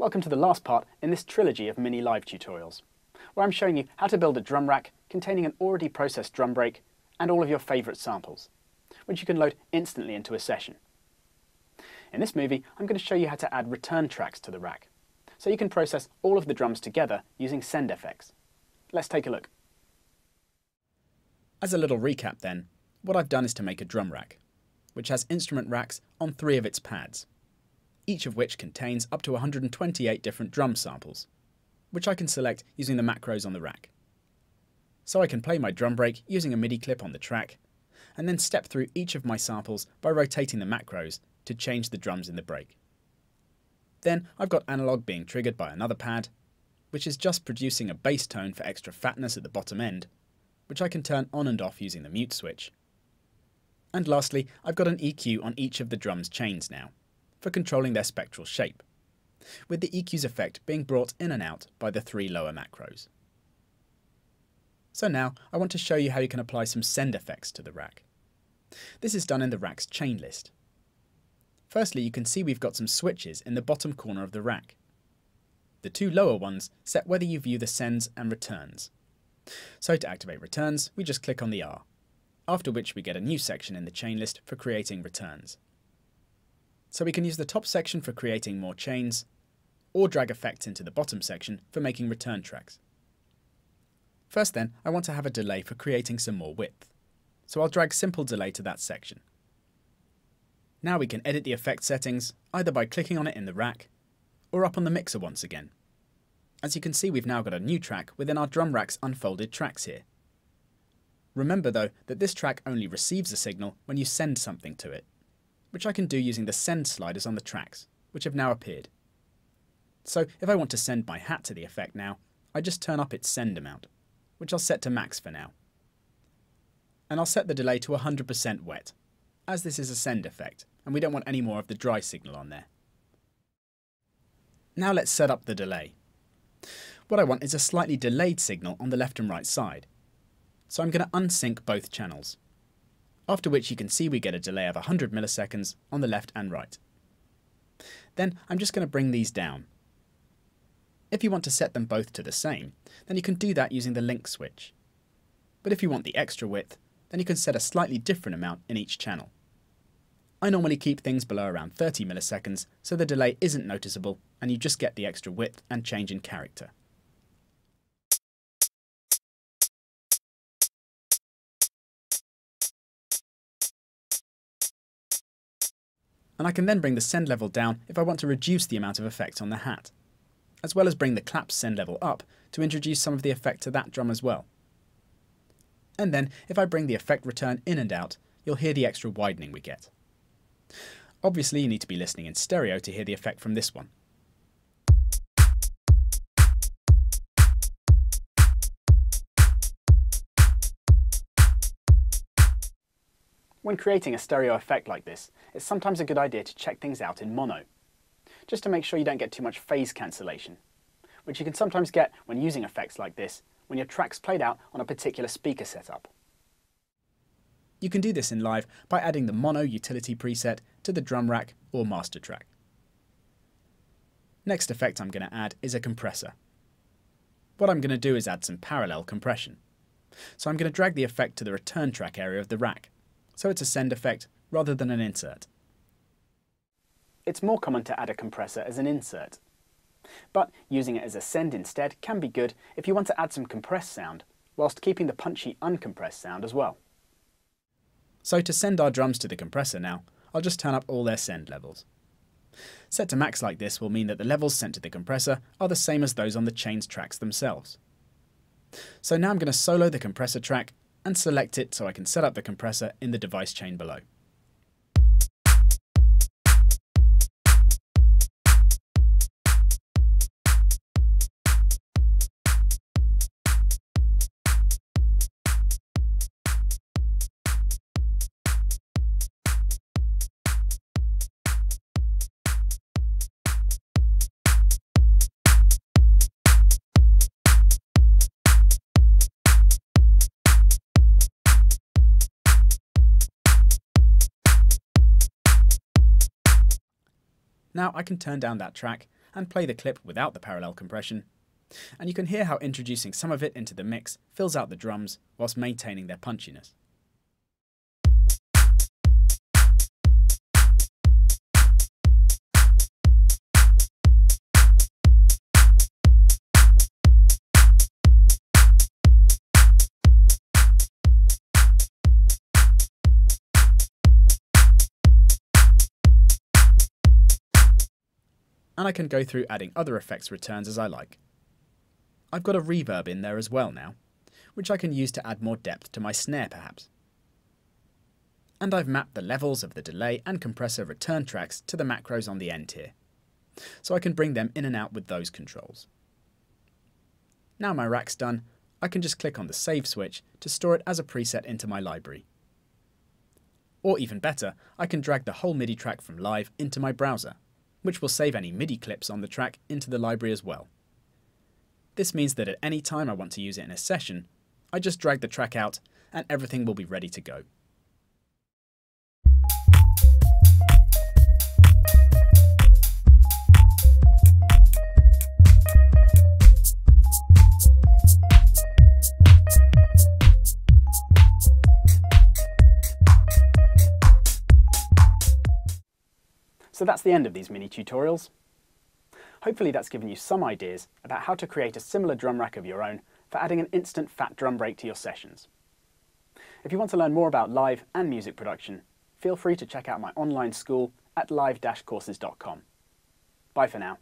Welcome to the last part in this trilogy of mini live tutorials, where I'm showing you how to build a drum rack containing an already processed drum break and all of your favourite samples, which you can load instantly into a session. In this movie, I'm going to show you how to add return tracks to the rack, so you can process all of the drums together using send effects. Let's take a look. As a little recap then, what I've done is to make a drum rack, which has instrument racks on 3 of its pads, each of which contains up to 128 different drum samples, which I can select using the macros on the rack. So I can play my drum break using a MIDI clip on the track, and then step through each of my samples by rotating the macros to change the drums in the break. Then I've got analog being triggered by another pad, which is just producing a bass tone for extra fatness at the bottom end, which I can turn on and off using the mute switch. And lastly, I've got an EQ on each of the drum's chains now, for controlling their spectral shape, with the EQ's effect being brought in and out by the 3 lower macros. So now I want to show you how you can apply some send effects to the rack. This is done in the rack's chain list. Firstly, you can see we've got some switches in the bottom corner of the rack. The 2 lower ones set whether you view the sends and returns. So to activate returns, we just click on the R, after which we get a new section in the chain list for creating returns. So we can use the top section for creating more chains, or drag effects into the bottom section for making return tracks. First then, I want to have a delay for creating some more width, so I'll drag simple delay to that section. Now we can edit the effect settings, either by clicking on it in the rack, or up on the mixer once again. As you can see, we've now got a new track within our drum rack's unfolded tracks here. Remember though, that this track only receives a signal when you send something to it, which I can do using the send sliders on the tracks, which have now appeared. So if I want to send my hat to the effect now, I just turn up its send amount, which I'll set to max for now. And I'll set the delay to 100% wet, as this is a send effect, and we don't want any more of the dry signal on there. Now let's set up the delay. What I want is a slightly delayed signal on the left and right side, so I'm going to unsync both channels, after which you can see we get a delay of 100 milliseconds on the left and right. Then I'm just going to bring these down. If you want to set them both to the same, then you can do that using the link switch. But if you want the extra width, then you can set a slightly different amount in each channel. I normally keep things below around 30 milliseconds, so the delay isn't noticeable and you just get the extra width and change in character. And I can then bring the send level down if I want to reduce the amount of effect on the hat, as well as bring the clap send level up to introduce some of the effect to that drum as well. And then if I bring the effect return in and out, you'll hear the extra widening we get. Obviously you need to be listening in stereo to hear the effect from this one. When creating a stereo effect like this, it's sometimes a good idea to check things out in mono, just to make sure you don't get too much phase cancellation, which you can sometimes get when using effects like this when your track's played out on a particular speaker setup. You can do this in live by adding the mono utility preset to the drum rack or master track. Next effect I'm going to add is a compressor. What I'm going to do is add some parallel compression. So I'm going to drag the effect to the return track area of the rack, so it's a send effect rather than an insert. It's more common to add a compressor as an insert, but using it as a send instead can be good if you want to add some compressed sound, whilst keeping the punchy uncompressed sound as well. So to send our drums to the compressor now, I'll just turn up all their send levels. Set to max like this will mean that the levels sent to the compressor are the same as those on the chains tracks themselves. So now I'm going to solo the compressor track and select it so I can set up the compressor in the device chain below. Now I can turn down that track and play the clip without the parallel compression, and you can hear how introducing some of it into the mix fills out the drums whilst maintaining their punchiness. And I can go through adding other effects returns as I like. I've got a reverb in there as well now, which I can use to add more depth to my snare perhaps. And I've mapped the levels of the delay and compressor return tracks to the macros on the end here, so I can bring them in and out with those controls. Now my rack's done, I can just click on the save switch to store it as a preset into my library. Or even better, I can drag the whole MIDI track from Live into my browser, which will save any MIDI clips on the track into the library as well. This means that at any time I want to use it in a session, I just drag the track out and everything will be ready to go. So that's the end of these mini tutorials. Hopefully that's given you some ideas about how to create a similar drum rack of your own for adding an instant fat drum break to your sessions. If you want to learn more about live and music production, feel free to check out my online school at live-courses.com. Bye for now.